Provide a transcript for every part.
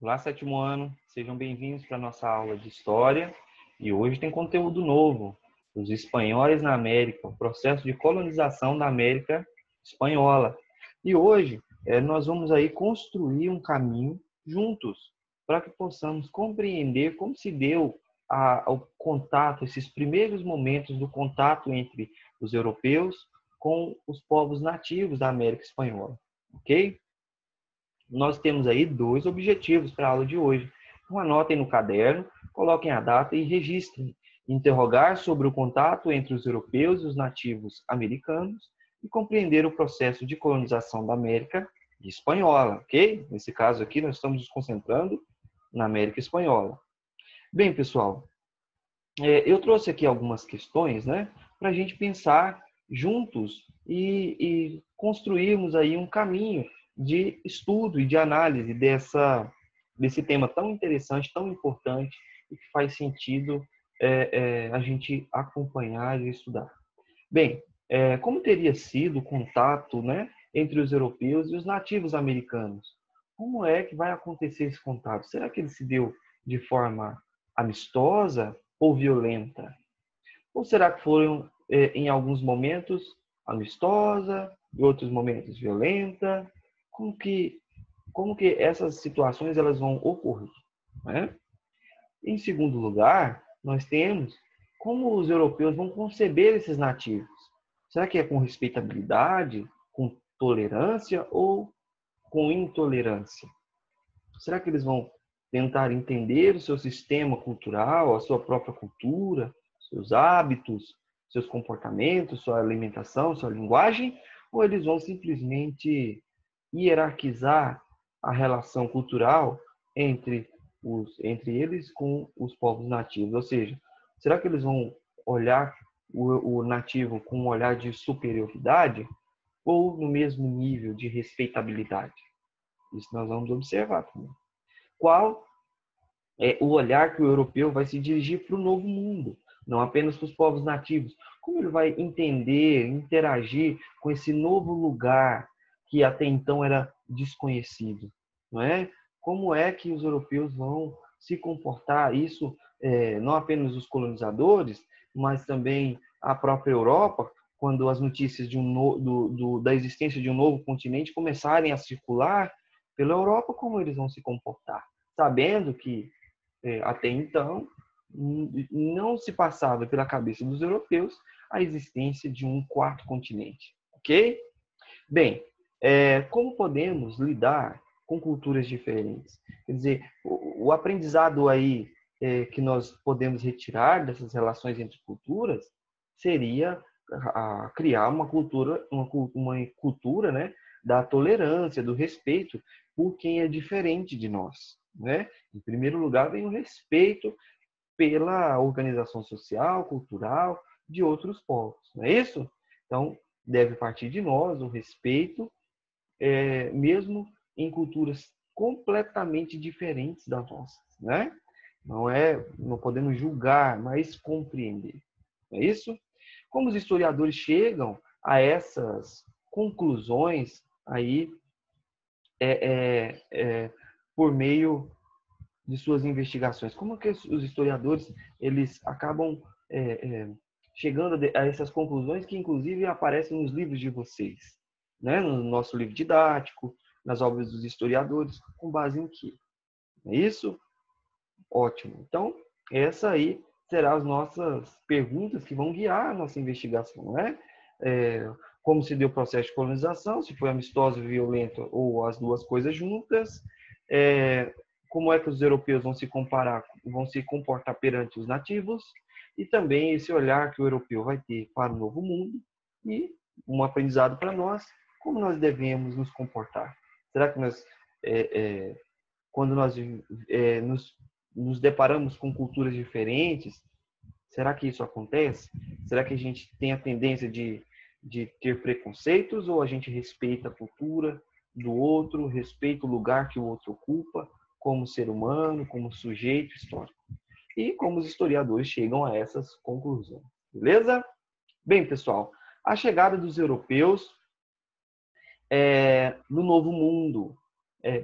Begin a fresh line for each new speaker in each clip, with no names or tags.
Olá, sétimo ano, sejam bem-vindos para a nossa aula de História. E hoje tem conteúdo novo, os espanhóis na América, o processo de colonização da América Espanhola. E hoje nós vamos aí construir um caminho juntos, para que possamos compreender como se deu o contato, esses primeiros momentos do contato entre os europeus com os povos nativos da América Espanhola, ok? Nós temos aí dois objetivos para a aula de hoje. Então, anotem no caderno, coloquem a data e registrem. Interrogar sobre o contato entre os europeus e os nativos americanos e compreender o processo de colonização da América Espanhola, ok? Nesse caso aqui, nós estamos nos concentrando na América Espanhola. Bem, pessoal, eu trouxe aqui algumas questões, né, para a gente pensar juntos e construirmos aí um caminho de estudo e de análise desse tema tão interessante, tão importante e que faz sentido a gente acompanhar e estudar. Bem, como teria sido o contato, né, entre os europeus e os nativos americanos? Como é que vai acontecer esse contato? Será que ele se deu de forma amistosa ou violenta? Ou será que foram, em alguns momentos, amistosa, em outros momentos violenta? Como que essas situações elas vão ocorrer, né? Em segundo lugar, nós temos como os europeus vão conceber esses nativos. Será que é com respeitabilidade, com tolerância ou com intolerância? Será que eles vão tentar entender o seu sistema cultural, a sua própria cultura, seus hábitos, seus comportamentos, sua alimentação, sua linguagem? Ou eles vão simplesmente hierarquizar a relação cultural entre eles com os povos nativos? Ou seja, será que eles vão olhar o nativo com um olhar de superioridade ou no mesmo nível de respeitabilidade? Isso nós vamos observar também. Qual é o olhar que o europeu vai se dirigir para o novo mundo, não apenas para os povos nativos? Como ele vai entender, interagir com esse novo lugar que até então era desconhecido, não é? Como é que os europeus vão se comportar? Isso não apenas os colonizadores, mas também a própria Europa, quando as notícias da existência de um novo continente começarem a circular pela Europa, como eles vão se comportar? Sabendo que até então não se passava pela cabeça dos europeus a existência de um quarto continente, ok? Bem, como podemos lidar com culturas diferentes? Quer dizer, o aprendizado aí que nós podemos retirar dessas relações entre culturas seria criar uma cultura, né, da tolerância, do respeito por quem é diferente de nós, né? Em primeiro lugar, vem o respeito pela organização social, cultural de outros povos, não é isso? Então, deve partir de nós o respeito, mesmo em culturas completamente diferentes das nossas, né? Não podemos julgar, mas compreender, não é isso? Como os historiadores chegam a essas conclusões aí por meio de suas investigações? Como que os historiadores eles acabam chegando a essas conclusões que inclusive aparecem nos livros de vocês, né? No nosso livro didático, nas obras dos historiadores, com base em quê? É isso? Ótimo. Então, essa aí serão as nossas perguntas que vão guiar a nossa investigação, não é? Como se deu o processo de colonização, se foi amistosa, violenta ou as duas coisas juntas, como é que os europeus vão se comportar perante os nativos, e também esse olhar que o europeu vai ter para o novo mundo e um aprendizado para nós, como nós devemos nos comportar. Será que nós, quando nós nos deparamos com culturas diferentes, será que isso acontece? Será que a gente tem a tendência de ter preconceitos ou a gente respeita a cultura do outro, respeita o lugar que o outro ocupa como ser humano, como sujeito histórico? E como os historiadores chegam a essas conclusões. Beleza? Bem, pessoal, a chegada dos europeus no Novo Mundo.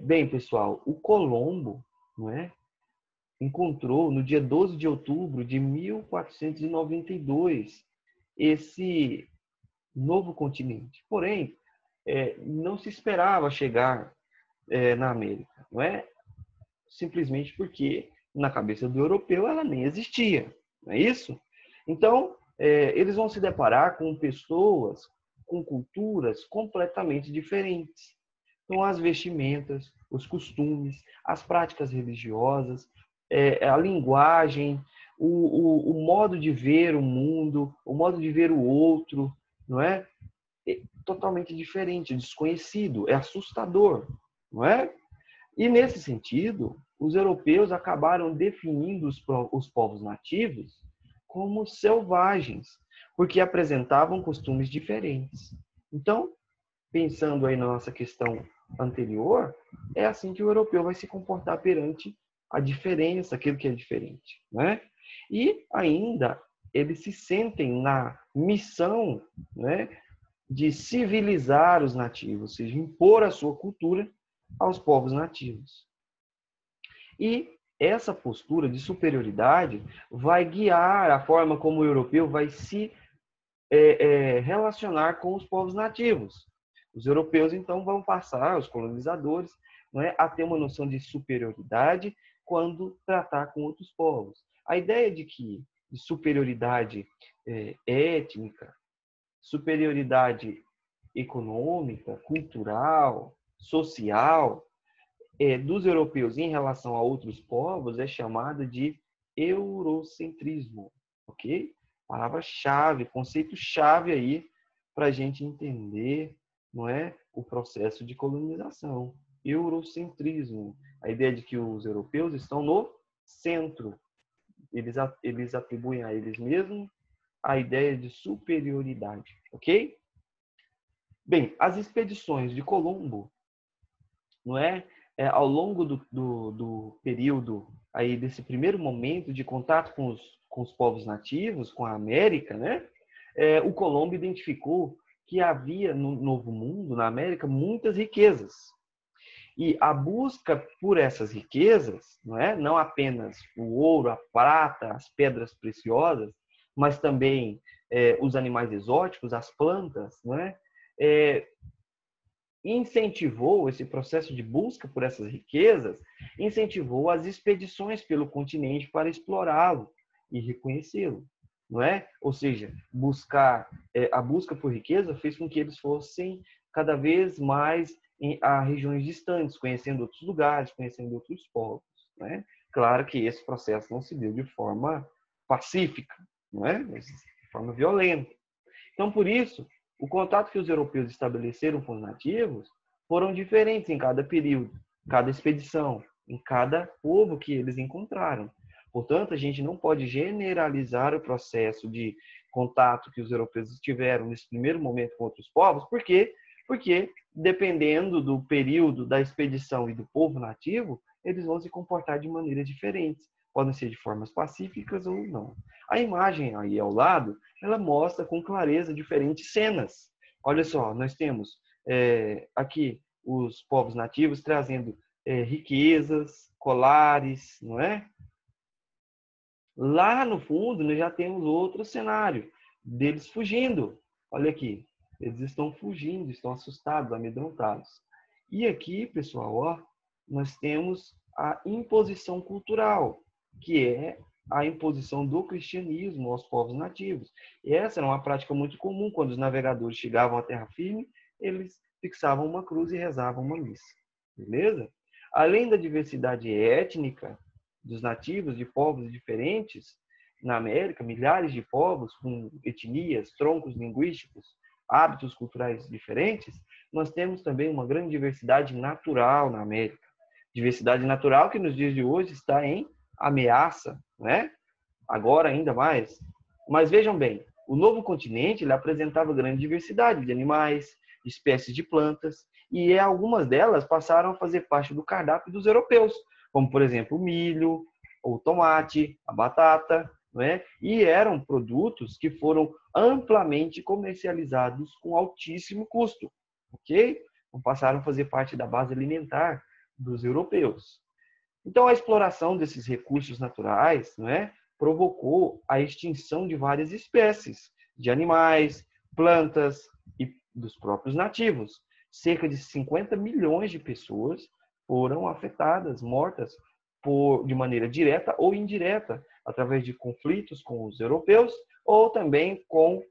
Bem, pessoal, o Colombo, não é? Encontrou no dia 12 de outubro de 1492 esse novo continente. Porém, não se esperava chegar na América, não é? Simplesmente porque na cabeça do europeu ela nem existia, não é isso? Então, eles vão se deparar com pessoas com culturas completamente diferentes. Então, as vestimentas, os costumes, as práticas religiosas, a linguagem, o modo de ver o mundo, o modo de ver o outro, não é? É totalmente diferente, desconhecido, é assustador, não é? E nesse sentido, os europeus acabaram definindo os povos nativos como selvagens, porque apresentavam costumes diferentes. Então, pensando aí na nossa questão anterior, é assim que o europeu vai se comportar perante a diferença, aquilo que é diferente, né? E ainda eles se sentem na missão, né, de civilizar os nativos, ou seja, impor a sua cultura aos povos nativos. E essa postura de superioridade vai guiar a forma como o europeu vai se relacionar com os povos nativos. Os europeus, então, vão passar, os colonizadores, não é, a ter uma noção de superioridade quando tratar com outros povos. A ideia de superioridade étnica, superioridade econômica, cultural, social, dos europeus em relação a outros povos é chamada de eurocentrismo, ok? Palavra-chave, conceito-chave aí para a gente entender, não é, o processo de colonização. Eurocentrismo, a ideia de que os europeus estão no centro. Eles atribuem a eles mesmos a ideia de superioridade, ok? Bem, as expedições de Colombo, não é? Ao longo do período aí desse primeiro momento de contato com os povos nativos, com a América, né? O Colombo identificou que havia no Novo Mundo, na América, muitas riquezas. E a busca por essas riquezas, não apenas o ouro, a prata, as pedras preciosas, mas também os animais exóticos, as plantas, incentivou esse processo de busca por essas riquezas, incentivou as expedições pelo continente para explorá-lo e reconhecê-lo, não é? Ou seja, a busca por riqueza fez com que eles fossem cada vez mais a regiões distantes, conhecendo outros lugares, conhecendo outros povos, não é? Claro que esse processo não se deu de forma pacífica, não é? Mas de forma violenta. Então, por isso, o contato que os europeus estabeleceram com os nativos foram diferentes em cada período, cada expedição, em cada povo que eles encontraram. Portanto, a gente não pode generalizar o processo de contato que os europeus tiveram nesse primeiro momento com outros povos, por quê? Porque, dependendo do período da expedição e do povo nativo, eles vão se comportar de maneiras diferentes. Podem ser de formas pacíficas ou não. A imagem aí ao lado, ela mostra com clareza diferentes cenas. Olha só, nós temos aqui os povos nativos trazendo riquezas, colares, não é? Lá no fundo, nós já temos outro cenário deles fugindo. Olha aqui, eles estão fugindo, estão assustados, amedrontados. E aqui, pessoal, ó, nós temos a imposição cultural, que é a imposição do cristianismo aos povos nativos. E essa era uma prática muito comum. Quando os navegadores chegavam à terra firme, eles fixavam uma cruz e rezavam uma missa. Beleza? Além da diversidade étnica dos nativos, de povos diferentes, na América, milhares de povos com etnias, troncos linguísticos, hábitos culturais diferentes, nós temos também uma grande diversidade natural na América. Diversidade natural que nos dias de hoje está em ameaça, né? Agora ainda mais. Mas vejam bem, o novo continente ele apresentava grande diversidade de animais, de espécies de plantas, e algumas delas passaram a fazer parte do cardápio dos europeus, como, por exemplo, o milho, o tomate, a batata, né? E eram produtos que foram amplamente comercializados com altíssimo custo, ok? Então, passaram a fazer parte da base alimentar dos europeus. Então, a exploração desses recursos naturais, não é, provocou a extinção de várias espécies de animais, plantas e dos próprios nativos. Cerca de 50 milhões de pessoas foram afetadas, mortas de maneira direta ou indireta, através de conflitos com os europeus ou também com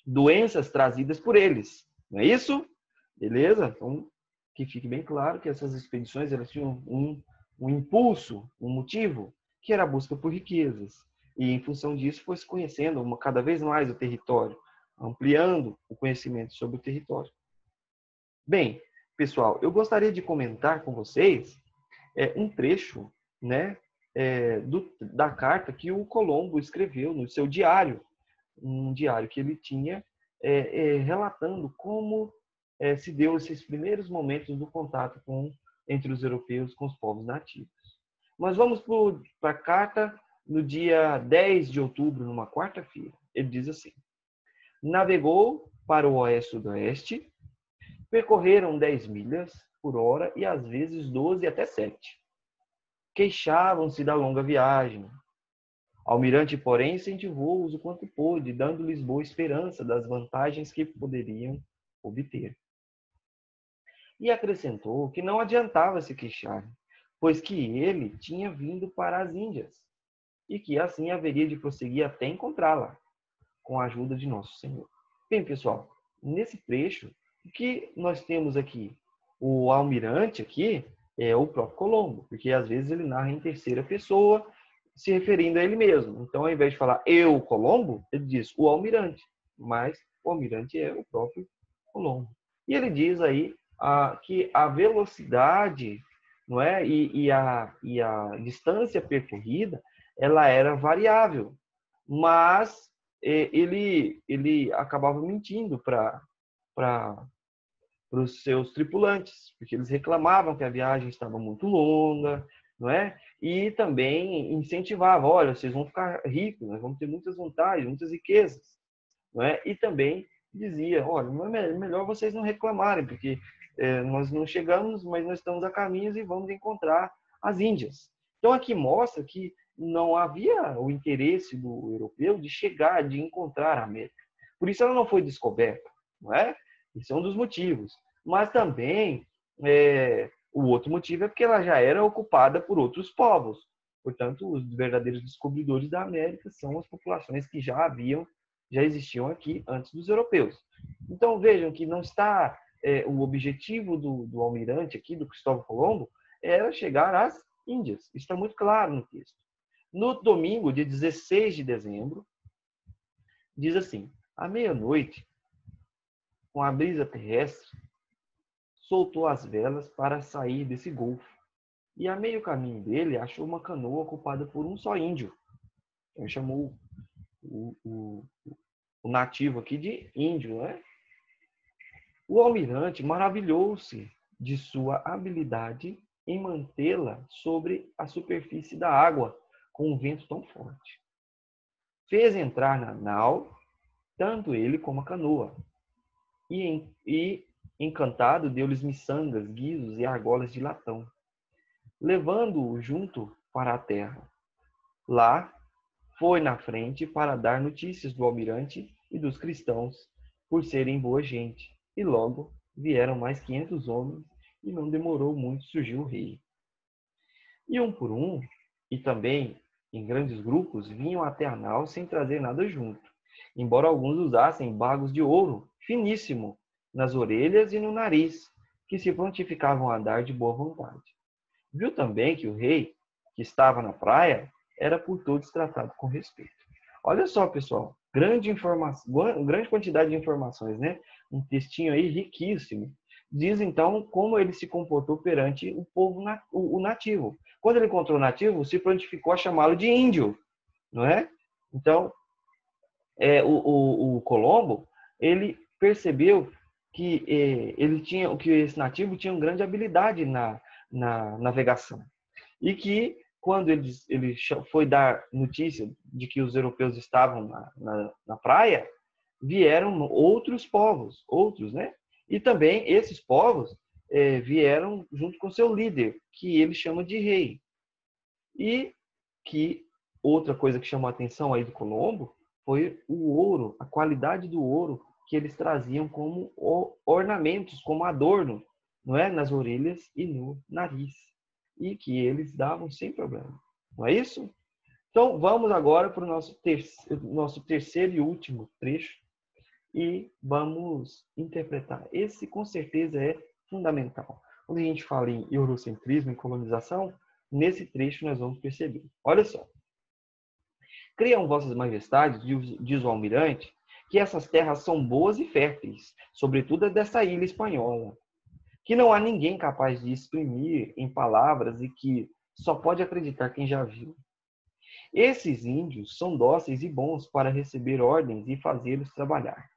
doenças trazidas por eles. Não é isso? Beleza? Então, que fique bem claro que essas expedições elas tinham um impulso, um motivo, que era a busca por riquezas. E, em função disso, foi se conhecendo cada vez mais o território, ampliando o conhecimento sobre o território. Bem, pessoal, eu gostaria de comentar com vocês um trecho, né, da carta que o Colombo escreveu no seu diário, um diário que ele tinha relatando como se deu esses primeiros momentos do contato entre os europeus com os povos nativos. Nós vamos para a carta no dia 10 de outubro, numa quarta-feira. Ele diz assim: navegou para o oeste-sudoeste, percorreram 10 milhas por hora e às vezes 12 até 7. Queixavam-se da longa viagem. Almirante, porém, incentivou-os o quanto pôde, dando-lhes boa esperança das vantagens que poderiam obter. E acrescentou que não adiantava se queixar, pois que ele tinha vindo para as Índias, e que assim haveria de prosseguir até encontrá-la, com a ajuda de Nosso Senhor. Bem, pessoal, nesse trecho, o que nós temos aqui? O almirante aqui é o próprio Colombo, porque às vezes ele narra em terceira pessoa, se referindo a ele mesmo. Então, ao invés de falar eu, Colombo, ele diz o almirante, mas o almirante é o próprio Colombo. E ele diz aí que a velocidade, não é, e a distância percorrida, ela era variável, mas ele acabava mentindo para os seus tripulantes, porque eles reclamavam que a viagem estava muito longa, não é? E também incentivava, olha, vocês vão ficar ricos, nós vamos ter muitas vantagens, muitas riquezas, não é? E também dizia, olha, é melhor vocês não reclamarem, porque nós não chegamos, mas nós estamos a caminho e vamos encontrar as Índias. Então aqui mostra que não havia o interesse do europeu de chegar, de encontrar a América. Por isso ela não foi descoberta, não é? Isso é um dos motivos. Mas também o outro motivo é porque ela já era ocupada por outros povos. Portanto, os verdadeiros descobridores da América são as populações que já existiam aqui antes dos europeus. Então vejam que não está o objetivo do almirante aqui, do Cristóvão Colombo, era chegar às Índias. Isso está muito claro no texto. No domingo, dia 16 de dezembro, diz assim: à meia-noite, com a brisa terrestre, soltou as velas para sair desse golfo. E a meio caminho dele, achou uma canoa ocupada por um só índio. Ele chamou o nativo aqui de índio, né? O almirante maravilhou-se de sua habilidade em mantê-la sobre a superfície da água com um vento tão forte. Fez entrar na nau tanto ele como a canoa, e encantado deu-lhes miçangas, guizos e argolas de latão, levando-o junto para a terra. Lá foi na frente para dar notícias do almirante e dos cristãos, por serem boa gente. E logo vieram mais 500 homens, e não demorou muito surgiu o rei. E um por um, e também em grandes grupos, vinham até a nau sem trazer nada junto, embora alguns usassem bagos de ouro finíssimo nas orelhas e no nariz, que se prontificavam a dar de boa vontade. Viu também que o rei, que estava na praia, era por todos tratado com respeito. Olha só, pessoal, grande quantidade de informações, né? Um textinho aí riquíssimo. Diz então como ele se comportou perante o povo o nativo. Quando ele encontrou o nativo, se prontificou a chamá-lo de índio, não é? Então, o Colombo, ele percebeu que que esse nativo tinha uma grande habilidade na navegação e que quando ele foi dar notícia de que os europeus estavam na praia, vieram outros povos, né? E também esses povos vieram junto com seu líder, que ele chama de rei. E que outra coisa que chamou a atenção aí do Colombo foi o ouro, a qualidade do ouro que eles traziam como ornamentos, como adorno, não é? Nas orelhas e no nariz. E que eles davam sem problema. Não é isso? Então, vamos agora para o nosso terceiro e último trecho e vamos interpretar. Esse, com certeza, é fundamental. Quando a gente fala em eurocentrismo, em colonização, nesse trecho nós vamos perceber. Olha só. Criam vossas majestades, diz o almirante, que essas terras são boas e férteis, sobretudo a dessa ilha espanhola, que não há ninguém capaz de exprimir em palavras e que só pode acreditar quem já viu. Esses índios são dóceis e bons para receber ordens e fazê-los trabalhar,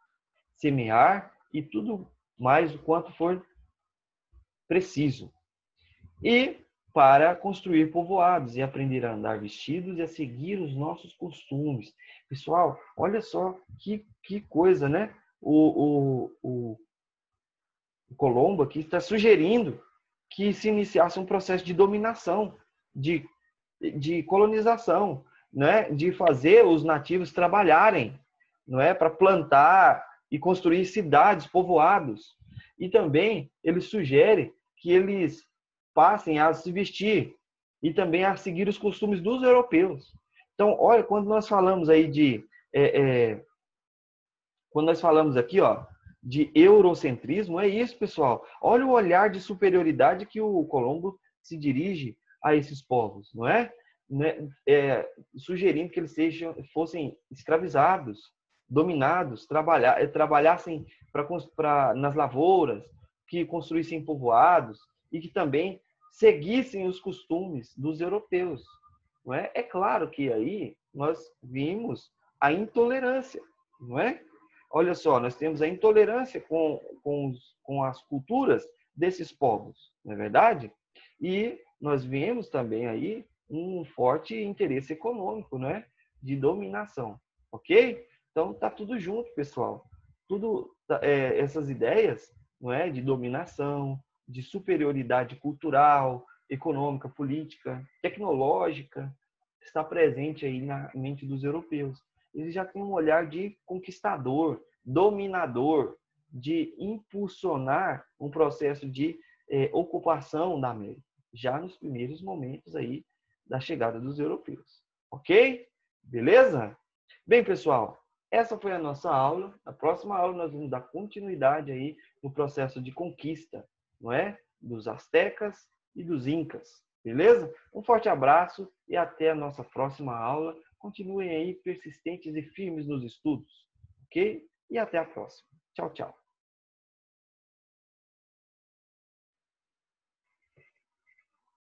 semear e tudo mais o quanto for preciso. E para construir povoados e aprender a andar vestidos e a seguir os nossos costumes. Pessoal, olha só que coisa, né? O Colombo aqui está sugerindo que se iniciasse um processo de dominação, de colonização, né? De fazer os nativos trabalharem, não é? Para plantar e construir cidades, povoados. E também ele sugere que eles passem a se vestir e também a seguir os costumes dos europeus. Então, olha, quando nós falamos aí quando nós falamos aqui, ó, de eurocentrismo, é isso, pessoal. Olha o olhar de superioridade que o Colombo se dirige a esses povos, não é? Sugerindo que eles fossem escravizados, dominados, trabalhassem nas lavouras, que construíssem povoados e que também seguissem os costumes dos europeus. Não é? É claro que aí nós vimos a intolerância, não é? Olha só, nós temos a intolerância com as culturas desses povos, não é verdade? E nós vemos também aí um forte interesse econômico, né, de dominação, ok? Então tá tudo junto, pessoal. Tudo essas ideias, não é, de dominação, de superioridade cultural, econômica, política, tecnológica, está presente aí na mente dos europeus. Eles já têm um olhar de conquistador, dominador, de impulsionar um processo de ocupação da América, já nos primeiros momentos aí da chegada dos europeus. Ok? Beleza? Bem, pessoal, essa foi a nossa aula. Na próxima aula nós vamos dar continuidade aí no processo de conquista, não é? Dos astecas e dos incas. Beleza? Um forte abraço e até a nossa próxima aula. Continuem aí persistentes e firmes nos estudos. Ok? E até a próxima. Tchau, tchau.